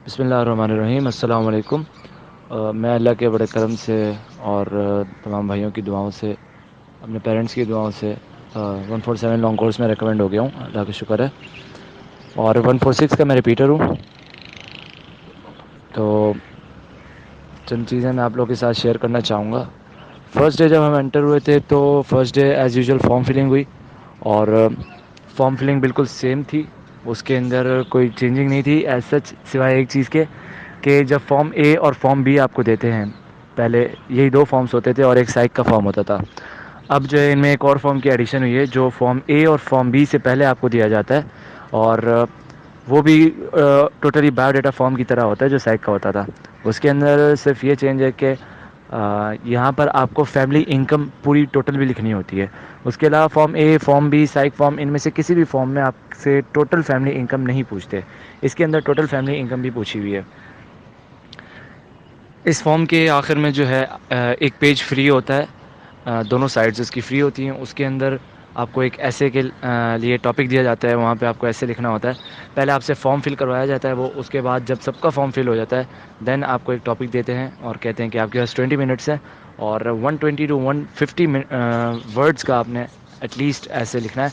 بسم اللہ الرحمن الرحیم. السلام علیکم. میں اللہ کے بڑے کرم سے اور تمام بھائیوں کی دعاؤں سے, اپنے پیرنٹس کی دعاؤں سے 147 لانگ کورس میں ریکمنڈ ہو گیا ہوں. اللہ کا شکر ہے. اور 146 کا میں ریپیٹر ہوں. تو چند چیزیں میں آپ لوگوں کے ساتھ شیئر کرنا چاہوں گا. فرسٹ ڈے جب ہم انٹر ہوئے تھے تو first day as usual form filling ہوئی, اور فارم فلنگ بالکل سیم تھی. اس کے اندر کوئی چینجنگ نہیں تھی ایز سچ, سوائے ایک چیز کے کہ جب فارم اے اور فارم بی آپ کو دیتے ہیں, پہلے یہی دو فارمس ہوتے تھے اور ایک سائیک کا فارم ہوتا تھا. اب جو ہے ان میں ایک اور فارم کی ایڈیشن ہوئی ہے جو فارم اے اور فارم بی سے پہلے آپ کو دیا جاتا ہے, اور وہ بھی ٹوٹلی بایو ڈیٹا فارم کی طرح ہوتا ہے جو سائیک کا ہوتا تھا. اس کے اندر صرف یہ چینج ہے کہ یہاں پر آپ کو فیملی انکم پوری ٹوٹل بھی لکھنی ہوتی ہے. اس کے علاوہ فارم اے, فارم بی, سائیک فارم, ان میں سے کسی بھی فارم میں آپ سے ٹوٹل فیملی انکم نہیں پوچھتے. اس کے اندر ٹوٹل فیملی انکم بھی پوچھی ہوئی ہے. اس فارم کے آخر میں جو ہے ایک پیج فری ہوتا ہے, دونوں سائڈز اس کی فری ہوتی ہیں. اس کے اندر آپ کو ایک ایسے کے لیے ٹاپک دیا جاتا ہے, وہاں پہ آپ کو ایسے لکھنا ہوتا ہے. پہلے آپ سے فارم فل کروایا جاتا ہے, وہ اس کے بعد جب سب کا فارم فل ہو جاتا ہے دین آپ کو ایک ٹاپک دیتے ہیں اور کہتے ہیں کہ آپ کے پاس 20 منٹس ہیں, اور 120 ٹو 150 ورڈس کا آپ نے ایٹ لیسٹ ایسے لکھنا ہے,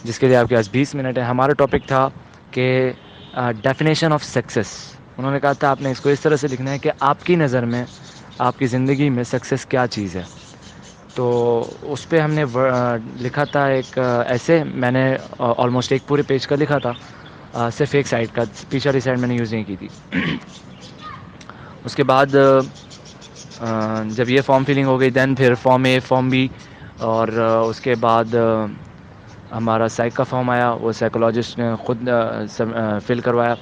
جس کے لیے آپ کے پاس 20 منٹ ہے. ہمارا ٹاپک تھا کہ ڈیفینیشن آف سکسیس. انہوں نے کہا تھا آپ نے اس کو اس طرح سے لکھنا ہے کہ آپ کی نظر میں آپ کی زندگی میں سکسیس کیا چیز ہے. تو اس پہ ہم نے لکھا تھا ایک ایسے, میں نے آلموسٹ ایک پورے پیج کا لکھا تھا, صرف ایک سائڈ کا, پیچھے والی سائڈ میں نے یوز نہیں کی تھی. اس کے بعد جب یہ فارم فلنگ ہو گئی دین پھر فارم اے, فارم بی, اور اس کے بعد ہمارا سائیک کا فارم آیا. وہ سائیکولوجسٹ نے خود فل کروایا.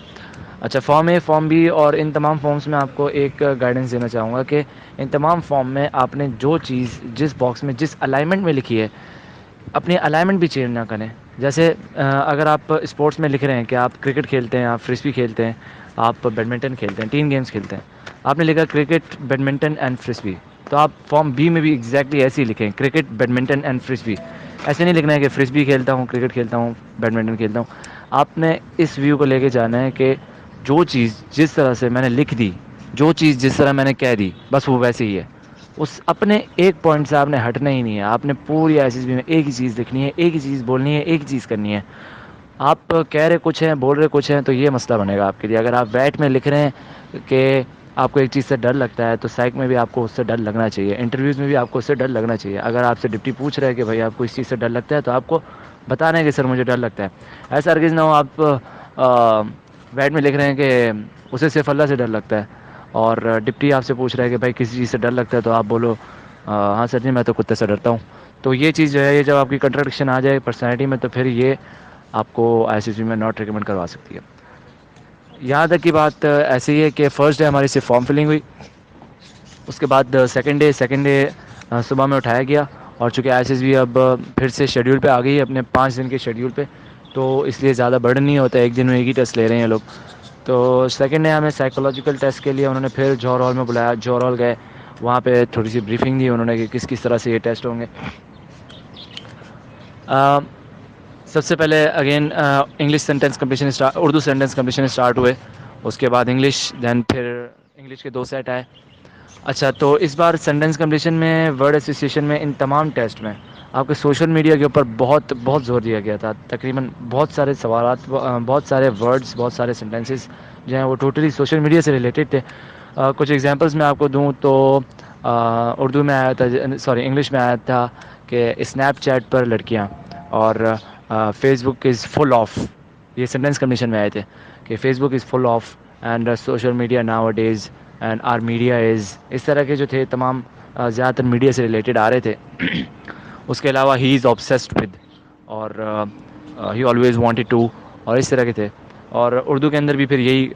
اچھا, فارم اے, فارم بی اور ان تمام فارمس میں آپ کو ایک گائیڈنس دینا چاہوں گا کہ ان تمام فارم میں آپ نے جو چیز جس باکس میں جس الائنمنٹ میں لکھی ہے, اپنی الائنمنٹ بھی چینج نہ کریں. جیسے اگر آپ اسپورٹس میں لکھ رہے ہیں کہ آپ کرکٹ کھیلتے ہیں, آپ فرسبی کھیلتے ہیں, آپ بیڈمنٹن کھیلتے ہیں, 3 گیمس کھیلتے ہیں, آپ نے لکھا کرکٹ, بیڈمنٹن اینڈ فرسبی, تو آپ فارم بی میں بھی ایگزیکٹلی ایسے ہی لکھیں کرکٹ, بیڈمنٹن اینڈ فرسبی. ایسے نہیں لکھنا ہے کہ فرسبی کھیلتا ہوں, کرکٹ کھیلتا ہوں, بیڈمنٹن کھیلتا ہوں. آپ نے اس ویو کو لے کے جانا ہے کہ جو چیز جس طرح سے میں نے لکھ دی, جو چیز جس طرح میں نے کہہ دی, بس وہ ویسے ہی ہے. اس اپنے ایک پوائنٹ سے آپ نے ہٹنا ہی نہیں ہے. آپ نے پوری ایس بی میں ایک ہی چیز لکھنی ہے, ایک ہی چیز بولنی ہے, ایک ہی چیز کرنی ہے. آپ کہہ رہے کچھ ہیں, بول رہے کچھ ہیں, تو یہ مسئلہ بنے گا آپ کے لیے. اگر آپ بیٹ میں لکھ رہے ہیں کہ آپ کو ایک چیز سے ڈر لگتا ہے, تو سائیک میں بھی آپ کو اس سے ڈر لگنا چاہیے, انٹرویوز میں بھی آپ کو اس سے ڈر لگنا چاہیے. اگر آپ سے ڈپٹی پوچھ رہے ہیں کہ بھائی آپ کو اس چیز سے ڈر لگتا ہے, تو آپ کو بتانا ہے کہ سر مجھے ڈر لگتا ہے. ایسا ہرگز نہ ہو آپ بیٹ میں لکھ رہے ہیں کہ اسے صرف اللہ سے ڈر لگتا ہے, اور ڈپٹی آپ سے پوچھ رہا ہے کہ بھائی کسی چیز سے ڈر لگتا ہے, تو آپ بولو ہاں سر جی میں تو کتے سے ڈرتا ہوں. تو یہ چیز جو ہے, یہ جب آپ کی کنٹرڈکشن آ جائے پرسنالٹی میں, تو پھر یہ آپ کو آئی سی سی میں ناٹ ریکمنڈ کروا سکتی ہے. یہاں تک کی بات ایسے ہی ہے کہ فرسٹ ڈے ہماری صرف فارم فلنگ ہوئی. اس کے بعد سیکنڈ ڈے صبح میں اٹھایا گیا, اور چونکہ ایس ایس بی اب پھر سے شیڈیول پہ آ گئی ہے, اپنے 5 دن کے شیڈیول پہ, تو اس لیے زیادہ برڈن نہیں ہوتا ہے, ایک دن میں ایک ہی ٹیسٹ لے رہے ہیں لوگ. تو سیکنڈ ڈے ہمیں سائیکولوجیکل ٹیسٹ کے لیے انہوں نے پھر جوہر ہال میں بلایا. جوہر ہال گئے, وہاں پہ تھوڑی سی بریفنگ دی انہوں نے کہ کس کس طرح سے یہ ٹیسٹ ہوں گے. سب سے پہلے again English sentence competition Urdu sentence competition start ہوئے. اس کے بعد انگلش, دین پھر انگلش کے 2 سیٹ آئے. اچھا, تو اس بار سینٹینس کمپٹیشن میں, ورڈ ایسوسیشن میں, ان تمام ٹیسٹ میں آپ کے سوشل میڈیا کے اوپر بہت بہت زور دیا گیا تھا. تقریباً بہت سارے سوالات, بہت سارے ورڈس, بہت سارے سینٹینسز جو ہیں وہ ٹوٹلی سوشل میڈیا سے ریلیٹڈ تھے. کچھ ایگزامپلس میں آپ کو دوں تو اردو میں آیا تھا, سوری انگلش میں آیا تھا کہ اسنیپ چیٹ پر لڑکیاں, اور Facebook is full of, یہ سینٹینس کنڈیشن میں آئے تھے کہ Facebook is full of and social media nowadays and are media is, اس طرح کے جو تھے تمام زیادہ تر میڈیا سے ریلیٹڈ آ رہے تھے. اس کے علاوہ ہی از آبسیسڈ ود, اور ہی آلویز وانٹیڈ ٹو, اور اس طرح کے تھے. اور اردو کے اندر بھی پھر یہی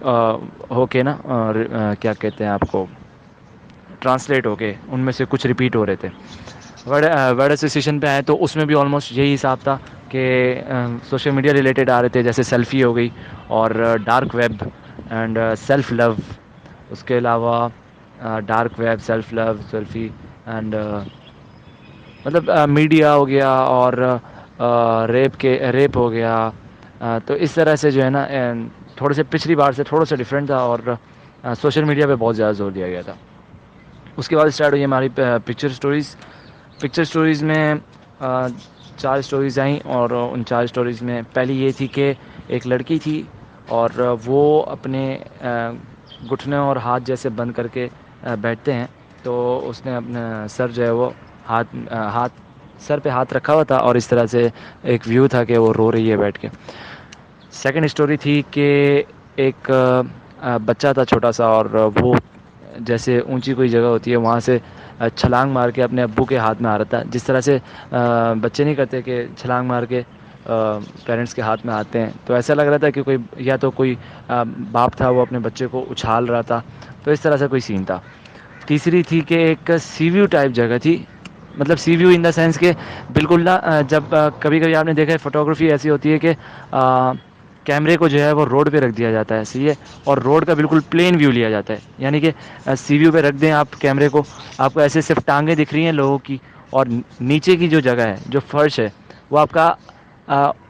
ہو کے نا, کیا کہتے ہیں آپ کو, ٹرانسلیٹ ہو کے ان میں سے کچھ ریپیٹ ہو رہے تھے. ورڈ ایسوسیشن پہ آئے تو اس میں بھی آلموسٹ یہی حساب تھا کہ سوشل میڈیا ریلیٹڈ آ رہے تھے, جیسے سیلفی ہو گئی, اور dark web and self love. اس کے علاوہ dark web, self love, selfie and مطلب میڈیا ہو گیا, اور ریپ ہو گیا. تو اس طرح سے جو ہے نا تھوڑے سے پچھلی بار سے تھوڑا سا ڈفرینٹ تھا اور سوشل میڈیا پہ بہت زیادہ زور دیا گیا تھا. اس کے بعد اسٹارٹ ہوئی ہماری پکچر اسٹوریز. پکچر اسٹوریز میں 4 اسٹوریز آئیں, اور ان 4 اسٹوریز میں پہلی یہ تھی کہ ایک لڑکی تھی اور وہ اپنے گھٹنوں اور ہاتھ جیسے بند کر کے بیٹھتے ہیں, تو اس نے اپنا سر جو ہے وہ سر پہ ہاتھ رکھا ہوا تھا, اور اس طرح سے ایک ویو تھا کہ وہ رو رہی ہے بیٹھ کے. سیکنڈ اسٹوری تھی کہ ایک بچہ تھا چھوٹا سا, اور وہ جیسے اونچی کوئی جگہ ہوتی ہے وہاں سے چھلانگ مار کے اپنے ابو کے ہاتھ میں آ رہا تھا, جس طرح سے بچے نہیں کرتے کہ چھلانگ مار کے پیرنٹس کے ہاتھ میں آتے ہیں. تو ایسا لگ رہا تھا کہ کوئی یا تو کوئی باپ تھا وہ اپنے بچے کو اچھال رہا تھا, تو اس طرح سے کوئی سین تھا. تیسری تھی کہ ایک سی ویو ٹائپ جگہ تھی, مطلب سی ویو ان دا سینس کہ بالکل نا, جب کبھی کبھی آپ نے دیکھا ہے فوٹوگرافی ایسی ہوتی ہے کہ کیمرے کو جو ہے وہ روڈ پہ رکھ دیا جاتا ہے, صحیح ہے, اور روڈ کا بالکل پلین ویو لیا جاتا ہے, یعنی کہ سی ویو پہ رکھ دیں آپ کیمرے کو, آپ کو ایسے صرف ٹانگیں دکھ رہی ہیں لوگوں کی, اور نیچے کی جو جگہ ہے جو فرش ہے وہ آپ کا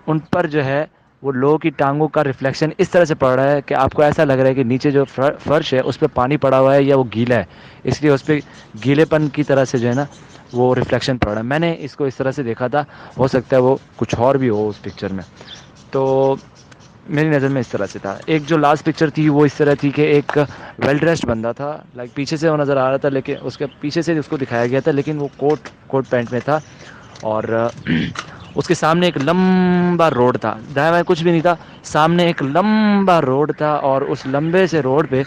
ان پر جو ہے وہ لوگوں کی ٹانگوں کا ریفلیکشن اس طرح سے پڑ رہا ہے کہ آپ کو ایسا لگ رہا ہے کہ نیچے جو فرش ہے اس پہ پانی پڑا ہوا ہے یا وہ گیلا ہے, اس لیے اس پہ گیلے پن کی طرح سے جو ہے نا وہ ریفلیکشن پڑ رہا ہے. میں نے اس کو اس طرح سے دیکھا تھا, ہو سکتا ہے وہ کچھ اور بھی ہو اس پکچر میں, تو میری نظر میں اس طرح سے تھا. ایک جو لاسٹ پکچر تھی وہ اس طرح تھی کہ ایک ویل ڈریسڈ بندہ تھا, لائک پیچھے سے وہ نظر آ رہا تھا, لیکن اس کے پیچھے سے اس کو دکھایا گیا تھا, لیکن وہ کوٹ پینٹ میں تھا, اور اس کے سامنے ایک لمبا روڈ تھا, دائیں بائیں کچھ بھی نہیں تھا, سامنے ایک لمبا روڈ تھا, اور اس لمبے سے روڈ پہ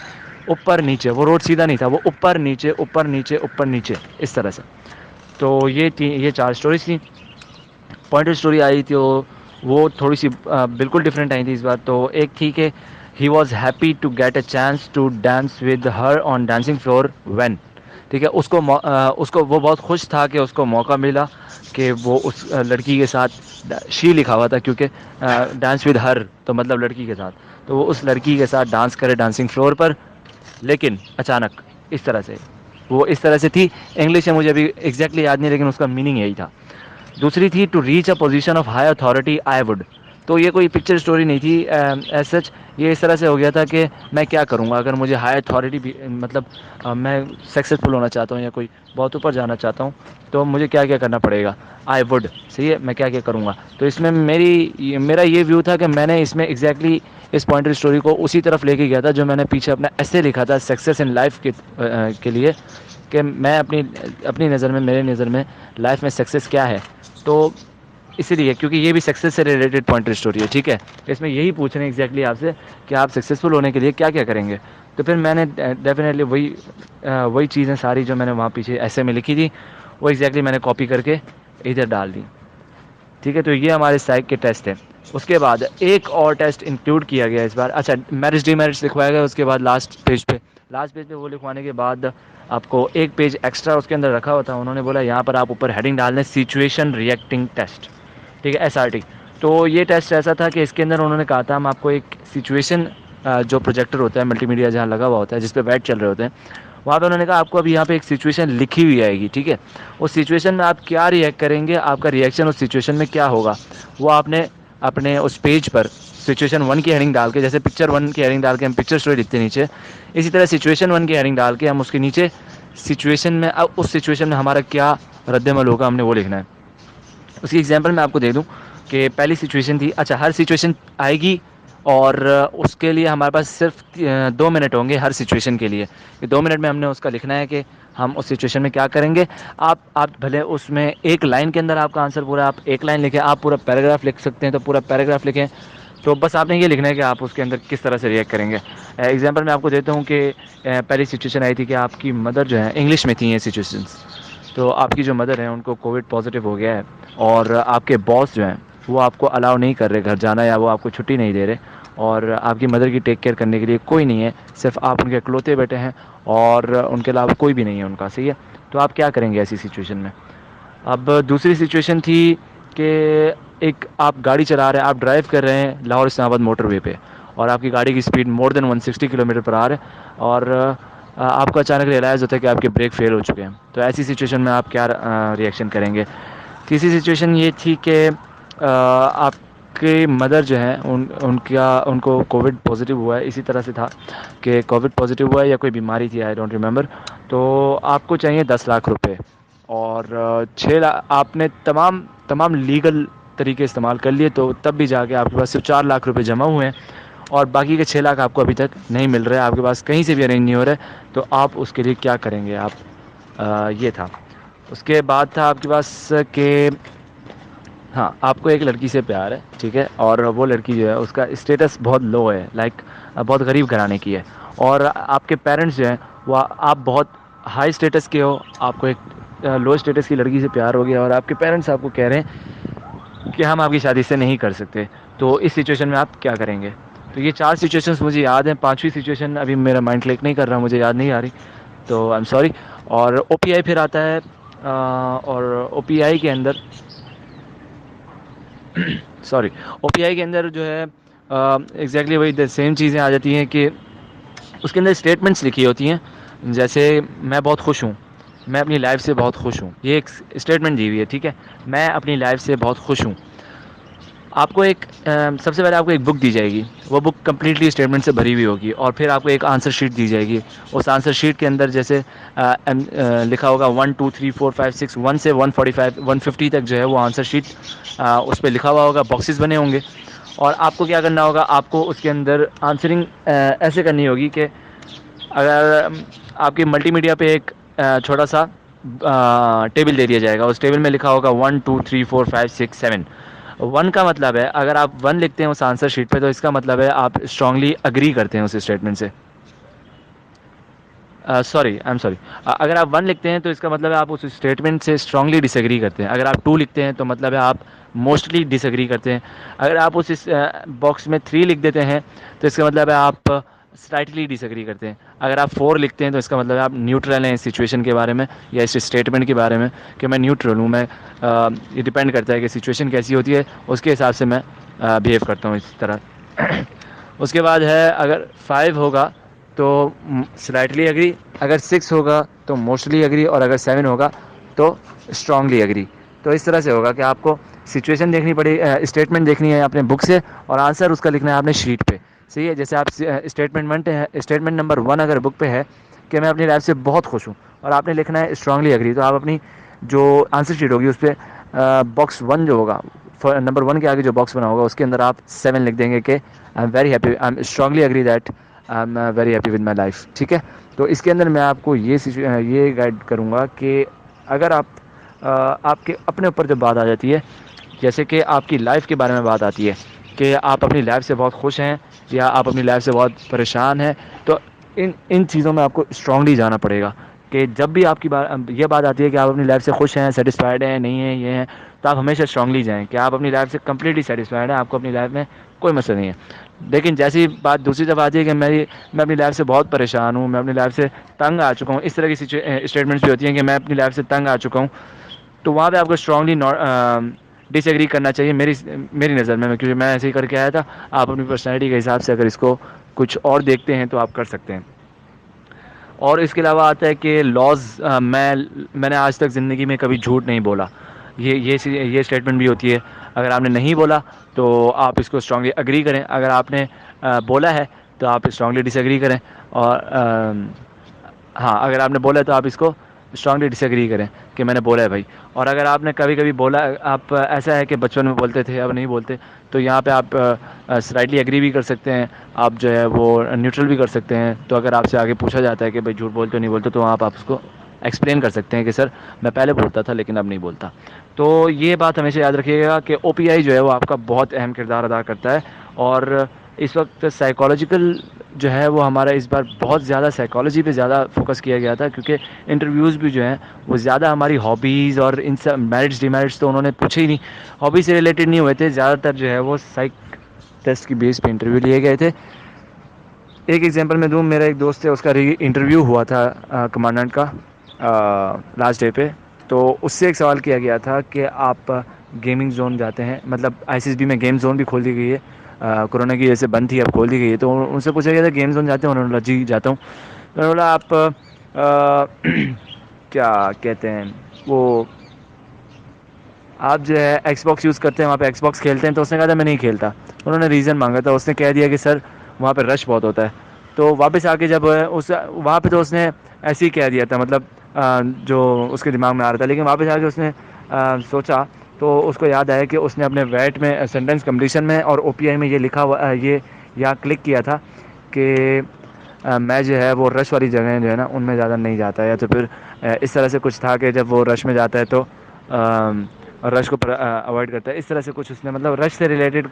اوپر نیچے, وہ روڈ سیدھا نہیں تھا, وہ اوپر نیچے اوپر نیچے اوپر نیچے اس طرح سے. تو یہ 4 اسٹوریز تھیں. پوائنٹ اسٹوری آئی تھی وہ تھوڑی سی بالکل ڈفرینٹ آئی تھی اس بار. تو ایک تھی کہ he was happy to get a chance to dance with her on dancing floor when, ٹھیک ہے, اس کو وہ بہت خوش تھا کہ اس کو موقع ملا کہ وہ اس لڑکی کے ساتھ, شی لکھا ہوا تھا کیونکہ ڈانس ود ہر تو مطلب لڑکی کے ساتھ, تو وہ اس لڑکی کے ساتھ ڈانس کرے ڈانسنگ فلور پر, لیکن اچانک اس طرح سے وہ اس طرح سے تھی. انگلش ہے مجھے ابھی ایگزیکٹلی یاد نہیں, لیکن اس کا میننگ یہی تھا. دوسری تھی to reach a position of high authority I would. تو یہ کوئی پکچر اسٹوری نہیں تھی ایز سچ, یہ اس طرح سے ہو گیا تھا کہ میں کیا کروں گا اگر مجھے ہائی اتھارٹی بھی, مطلب میں سکسیزفل ہونا چاہتا ہوں یا کوئی بہت اوپر جانا چاہتا ہوں, تو مجھے کیا کیا کرنا پڑے گا, آئی وڈ, صحیح ہے, میں کیا کیا کروں گا. تو اس میں میرا یہ ویو تھا کہ میں نے اس میں ایگزیکٹلی اس پوائنٹر اسٹوری کو اسی طرف لے کے گیا تھا جو میں نے پیچھے اپنا ایسے لکھا تھا سکسیس ان لائف کے لیے, کہ میں اپنی نظر میں, میرے نظر میں لائف میں سکسیس کیا ہے. تو اسی لیے کیونکہ یہ بھی سکسیس سے ریلیٹڈ پوائنٹر اسٹوری ہے, ٹھیک ہے, اس میں یہی پوچھ رہے ہیں ایگزیکٹلی آپ سے کہ آپ سکسیزفل ہونے کے لیے کیا کیا کریں گے. تو پھر میں نے ڈیفینیٹلی وہی چیزیں ساری جو میں نے وہاں پیچھے ایسے میں لکھی تھی وہ ایگزیکٹلی میں نے کاپی کر کے ادھر ڈال دی, ٹھیک ہے. تو یہ ہمارے سائیک کے ٹیسٹ ہیں. اس کے بعد ایک اور ٹیسٹ انکلوڈ کیا گیا اس بار, اچھا میرج ڈی میرج لکھوایا گیا. اس کے بعد لاسٹ پیج پہ وہ لکھوانے کے بعد آپ کو ایک پیج ایکسٹرا اس کے اندر رکھا ہوا تھا, انہوں نے بولا یہاں پر آپ اوپر ہیڈنگ ڈال دیں سچویشن ریئیکٹنگ ٹیسٹ, ٹھیک ہے, ایس آر ٹی. تو یہ ٹیسٹ ایسا تھا کہ اس کے اندر انہوں نے کہا تھا ہم آپ کو ایک سچویشن, جو پروجیکٹر ہوتا ہے ملٹی میڈیا جہاں لگا ہوا ہوتا ہے جس پہ بیٹ چل رہے ہوتے ہیں, وہاں پہ انہوں نے کہا آپ کو اب یہاں پہ ایک سچویشن لکھی ہوئی آئے گی, ٹھیک ہے, اس سچویشن میں آپ کیا ریئیکٹ کریں گے, آپ کا ریئیکشن اس سچویشن میں کیا ہوگا, وہ آپ نے اپنے اس پیج پر سچویشن 1 کی ہیڈنگ ڈال کے, جیسے پکچر 1 کی ہیڈنگ ڈال کے ہم پکچر اسٹوری لکھتے ہیں نیچے, اسی طرح سچویشن 1 کی ہیڈنگ ڈال کے ہم اس کے نیچے سچویشن میں, اب اس سچویشن میں ہمارا کیا رد عمل ہوگا ہم نے وہ لکھنا ہے. اس کی ایگزامپل میں آپ کو دے دوں کہ پہلی سچویشن تھی, اچھا ہر سچویشن آئے گی اور اس کے لیے ہمارے پاس صرف 2 منٹ ہوں گے ہر سچویشن کے لیے, کہ 2 منٹ میں ہم نے اس کا لکھنا ہے کہ ہم اس سچویشن میں کیا کریں گے. آپ بھلے اس میں ایک لائن کے اندر آپ کا آنسر پورا, آپ ایک لائن لکھیں, آپ پورا پیراگراف لکھ سکتے ہیں تو پورا پیراگراف لکھیں, تو بس آپ نے یہ لکھنا ہے کہ آپ اس کے اندر کس طرح سے ریئیکٹ کریں گے. ایگزامپل میں آپ کو دیتا ہوں کہ پہلی سچویشن آئی تھی کہ آپ کی مدر جو ہے, انگلش میں تھیں یہ سچویشنس, تو آپ کی جو مدر ہیں ان کو کووڈ پازیٹیو ہو گیا ہے, اور آپ کے باس جو ہیں وہ آپ کو الاؤ نہیں کر رہے گھر جانا, یا وہ آپ کو چھٹی نہیں دے رہے, اور آپ کی مدر کی ٹیک کیئر کرنے کے لیے کوئی نہیں ہے, صرف آپ ان کے اکلوتے بیٹے ہیں اور ان کے علاوہ کوئی بھی نہیں ہے ان کا, صحیح ہے. تو آپ کیا کریں گے ایسی سچویشن میں. اب دوسری سچویشن تھی کہ ایک آپ گاڑی چلا رہے ہیں, آپ ڈرائیو کر رہے ہیں لاہور اسلام آباد موٹر وے پہ, اور آپ کی گاڑی کی speed more than 160 kilometre پر آر ہے, اور آپ کو اچانک ریئلائز ہوتا ہے کہ آپ کے بریک فیل ہو چکے ہیں. تو ایسی سچویشن میں آپ کیا ریئیکشن کریں گے. تیسری سچویشن یہ تھی کہ کی مدر جو ہیں ان کو کووڈ پازیٹیو ہوا ہے. اسی طرح سے تھا کہ کووڈ پازیٹیو ہوا ہے یا کوئی بیماری تھی, آئی ڈونٹ ریمبر. تو آپ کو چاہیے 10 لاکھ روپے, اور 6 لاکھ آپ نے تمام لیگل طریقے استعمال کر لیے, تو تب بھی جا کے آپ کے پاس صرف 4 لاکھ روپے جمع ہوئے ہیں, اور باقی کے 6 لاکھ آپ کو ابھی تک نہیں مل رہے, آپ کے پاس کہیں سے بھی ارینج نہیں ہو رہا ہے. تو آپ اس کے لیے کیا کریں گے آپ؟ یہ تھا. اس کے بعد تھا آپ کے پاس کہ ہاں آپ کو ایک لڑکی سے پیار ہے, ٹھیک ہے, اور وہ لڑکی جو ہے اس کا اسٹیٹس بہت لو ہے, لائک بہت غریب گھرانے کی ہے, اور آپ کے پیرنٹس جو ہیں وہ آپ بہت ہائی اسٹیٹس کے ہو, آپ کو ایک لو اسٹیٹس کی لڑکی سے پیار ہو گیا, اور آپ کے پیرنٹس آپ کو کہہ رہے ہیں کہ ہم آپ کی شادی سے نہیں کر سکتے. تو اس سچویشن میں آپ کیا کریں گے؟ تو یہ 4 سچویشنس مجھے یاد ہیں, 5ویں سچویشن ابھی میرا مائنڈ کلک نہیں کر رہا, مجھے یاد نہیں آ رہی, تو آئی ایم سوری. اور او پی آئی پھر آتا ہے, اور او پی آئی کے اندر سوری او پی آئی کے اندر جو ہے ایگزیکٹلی وہی سیم چیزیں آ جاتی ہیں کہ اس کے اندر اسٹیٹمنٹس لکھی ہوتی ہیں, جیسے میں بہت خوش ہوں, میں اپنی لائف سے بہت خوش ہوں, یہ ایک اسٹیٹمنٹ دی ہوئی ہے, ٹھیک ہے, میں اپنی لائف سے بہت خوش ہوں. آپ کو ایک سب سے پہلے آپ کو ایک بک دی جائے گی, وہ بک کمپلیٹلی اسٹیٹمنٹ سے بھری ہوئی ہوگی, اور پھر آپ کو ایک آنسر شیٹ دی جائے گی. اس آنسر شیٹ کے اندر جیسے لکھا ہوگا 1 2 3 4 5 6 1 سے 145 150 تک جو ہے وہ آنسر شیٹ اس پہ لکھا ہوا ہوگا, باکسز بنے ہوں گے, اور آپ کو کیا کرنا ہوگا, آپ کو اس کے اندر آنسرنگ ایسے کرنی ہوگی کہ اگر آپ کی ملٹی میڈیا پہ ایک چھوٹا سا ٹیبل دے دیا جائے گا, اس ٹیبل میں لکھا ہوگا 1 2 3 4 5 6 7. 1 کا مطلب ہے, اگر آپ 1 لکھتے ہیں اس آنسر شیٹ پہ, تو اس کا مطلب ہے آپ اسٹرانگلی اگری کرتے ہیں اس اسٹیٹمنٹ سے. سوری آئی ایم سوری, اگر آپ 1 لکھتے ہیں تو اس کا مطلب ہے آپ اس اسٹیٹمنٹ سے اسٹرانگلی ڈس ایگری کرتے ہیں. اگر آپ 2 لکھتے ہیں تو مطلب ہے آپ موسٹلی ڈس ایگری کرتے ہیں. اگر آپ اس باکس میں 3 لکھ دیتے ہیں تو اس کا مطلب ہے آپ سلائٹلی ڈس ایگری کرتے ہیں. اگر آپ 4 لکھتے ہیں تو اس کا مطلب ہے آپ نیوٹرل ہیں اس سچویشن کے بارے میں, یا اس اسٹیٹمنٹ کے بارے میں, کہ میں نیوٹرل ہوں, میں یہ ڈپینڈ کرتا ہے کہ سچویشن کیسی ہوتی ہے, اس کے حساب سے میں بیہیو کرتا ہوں اس طرح. اس کے بعد ہے اگر 5 ہوگا تو سلائٹلی ایگری, اگر 6 ہوگا تو موسٹلی ایگری, اور اگر 7 ہوگا تو اسٹرانگلی ایگری. تو اس طرح سے ہوگا کہ آپ کو سچویشن دیکھنی پڑے, اسٹیٹمنٹ دیکھنی ہے اپنے بک سے, اور آنسر اس کا لکھنا ہے آپ نے شیٹ پہ. صحیح ہے, جیسے آپ اسٹیٹمنٹ نمبر 1 اگر بک پہ ہے کہ میں اپنی لائف سے بہت خوش ہوں, اور آپ نے لکھنا ہے اسٹرانگلی ایگری, تو آپ اپنی جو آنسر شیٹ ہوگی اس پہ باکس 1 جو ہوگا, نمبر 1 کے آگے جو باکس بنا ہوگا اس کے اندر آپ 7 لکھ دیں گے کہ I am very happy, I am strongly agree that I am very happy with my life. ٹھیک ہے, تو اس کے اندر میں آپ کو یہ گائڈ کروں گا کہ اگر آپ کے اپنے اوپر جب بات آ جاتی ہے, جیسے کہ آپ کی لائف کے بارے میں بات آتی ہے کہ آپ اپنی لائف سے بہت خوش ہیں یا آپ اپنی لائف سے بہت پریشان ہیں, تو ان چیزوں میں آپ کو اسٹرانگلی جانا پڑے گا. کہ جب بھی آپ کی یہ بات آتی ہے کہ آپ اپنی لائف سے خوش ہیں, سیٹسفائڈ ہیں, نہیں ہیں, یہ ہیں, تو آپ ہمیشہ اسٹرانگلی جائیں کہ آپ اپنی لائف سے کمپلیٹلی سیٹسفائڈ ہیں, آپ کو اپنی لائف میں کوئی مسئلہ نہیں ہے. لیکن جیسی بات دوسری طرف آتی ہے کہ میں اپنی لائف سے بہت پریشان ہوں, میں اپنی لائف سے تنگ آ چکا ہوں, اس طرح کی اسٹیٹمنٹس بھی ہوتی ہیں کہ میں اپنی لائف سے تنگ آ چکا ہوں, تو وہاں پہ آپ کو اسٹرانگلی ڈس ایگری کرنا چاہیے میری نظر میں, کیونکہ میں ایسے ہی کر کے آیا تھا. آپ اپنی پرسنالٹی کے حساب سے اگر اس کو کچھ اور دیکھتے ہیں تو آپ کر سکتے ہیں. اور اس کے علاوہ آتا ہے کہ لاز, میں نے آج تک زندگی میں کبھی جھوٹ نہیں بولا, یہ اسٹیٹمنٹ بھی ہوتی ہے. اگر آپ نے نہیں بولا تو آپ اس کو اسٹرانگلی اگری کریں, اگر آپ نے بولا ہے تو آپ اسٹرانگلی ڈس ایگری کریں, اور ہاں اگر آپ نے بولا ہے تو آپ اس کو اسٹرانگلی ڈس ایگری کریں کہ میں نے بولا ہے بھائی. اور اگر آپ نے کبھی کبھی بولا, آپ ایسا ہے کہ بچپن میں بولتے تھے اب نہیں بولتے, تو یہاں پہ آپ سلائٹلی ایگری بھی کر سکتے ہیں, آپ جو ہے وہ نیوٹرل بھی کر سکتے ہیں. تو اگر آپ سے آگے پوچھا جاتا ہے کہ بھائی جھوٹ بولتے ہو نہیں بولتے, تو آپ اس کو ایکسپلین کر سکتے ہیں کہ سر میں پہلے بولتا تھا لیکن اب نہیں بولتا. تو یہ بات ہمیشہ یاد رکھیے گا کہ او پی آئی جو ہے وہ آپ کا بہت اہم کردار ادا کرتا ہے. اور اس وقت سائیکالوجیکل جو ہے وہ ہمارا اس بار بہت زیادہ سائیکالوجی پہ زیادہ فوکس کیا گیا تھا, کیونکہ انٹرویوز بھی جو ہیں وہ زیادہ ہماری ہابیز اور ان سب میرٹس ڈیمیرٹس تو انہوں نے پوچھے ہی نہیں, ہابی سے ریلیٹڈ نہیں ہوئے تھے, زیادہ تر جو ہے وہ سائیک ٹیسٹ کی بیس پہ انٹرویو لیے گئے تھے. ایک ایگزامپل میں دوں, میرا ایک دوست ہے, اس کا انٹرویو ہوا تھا کمانڈنٹ کا لاسٹ ڈے پہ, تو اس سے ایک سوال کیا گیا تھا کہ آپ گیمنگ زون جاتے ہیں, مطلب آئی سی ایس بی میں گیم زون بھی کھول دی گئی ہے, کورونا کی وجہ سے بند تھی اب کھول دی گئی ہے, تو ان سے پوچھا گیا تھا گیم زون جاتے ہیں, انہوں نے بولا جی جاتا ہوں. تو انہوں نے بولا آپ کیا کہتے ہیں وہ آپ جو ہے ایکس باکس یوز کرتے ہیں، وہاں پہ ایکس باکس کھیلتے ہیں؟ تو اس نے کہا تھا میں نہیں کھیلتا. انہوں نے ریزن مانگا تھا، اس نے کہہ دیا کہ سر وہاں پہ رش بہت ہوتا ہے. تو واپس آ کے جب وہاں پہ تو اس نے ایسے ہی کہہ دیا تھا، مطلب جو اس کے دماغ میں آ رہا تھا. لیکن واپس آ کے اس نے سوچا تو اس کو یاد آیا کہ اس نے اپنے ویٹ میں سینٹینس کمپلیشن میں اور او پی آئی میں یہ لکھا ہوا یہ یہاں کلک کیا تھا کہ میں جو ہے وہ رش والی جگہیں جو ہے نا ان میں زیادہ نہیں جاتا ہے. یا تو پھر اس طرح سے کچھ تھا کہ جب وہ رش میں جاتا ہے تو رش کو اوائڈ کرتا ہے. اس طرح سے کچھ اس نے مطلب رش سے ریلیٹڈ،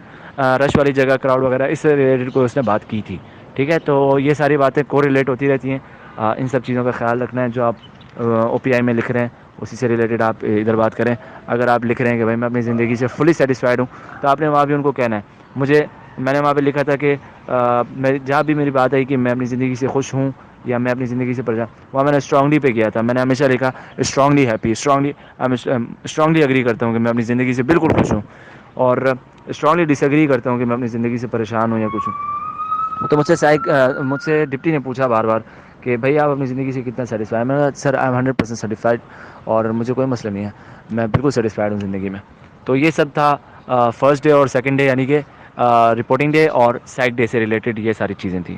رش والی جگہ کراؤڈ وغیرہ اس سے ریلیٹڈ کوئی اس نے بات کی تھی. ٹھیک ہے، تو یہ ساری باتیں کو ریلیٹ ہوتی رہتی ہیں. ان سب چیزوں کا خیال رکھنا ہے. جو آپ او پی آئی میں لکھ رہے ہیں اسی سے ریلیٹڈ آپ ادھر بات کریں. اگر آپ لکھ رہے ہیں کہ بھائی میں اپنی زندگی سے فلی سیٹسفائڈ ہوں، تو آپ نے وہاں بھی ان کو کہنا ہے میں نے وہاں پہ لکھا تھا کہ جہاں بھی میری بات آئی کہ میں اپنی زندگی سے خوش ہوں یا میں اپنی زندگی سے پریشان، وہاں میں نے اسٹرانگلی پہ کیا تھا. میں نے ہمیشہ لکھا اسٹرانگلی ہیپی، اسٹرانگلی اگری کرتا ہوں کہ میں اپنی زندگی سے بالکل خوش ہوں، اور اسٹرانگلی ڈس ایگری کرتا ہوں کہ میں اپنی زندگی سے پریشان ہوں یا کچھ ہوں. تو مجھ سے ڈپٹی نے پوچھا بار بار کہ بھائی آپ اپنی زندگی سے کتنا سیٹسفائی. میں نے کہا سر آئی ایم 100% سیٹسفائڈ، اور مجھے کوئی مسئلہ نہیں ہے، میں بالکل سیٹسفائڈ ہوں زندگی میں. تو یہ سب تھا فرسٹ ڈے اور سیکنڈ ڈے، یعنی کہ رپورٹنگ ڈے اور سائڈ ڈے سے ریلیٹڈ یہ ساری چیزیں تھیں.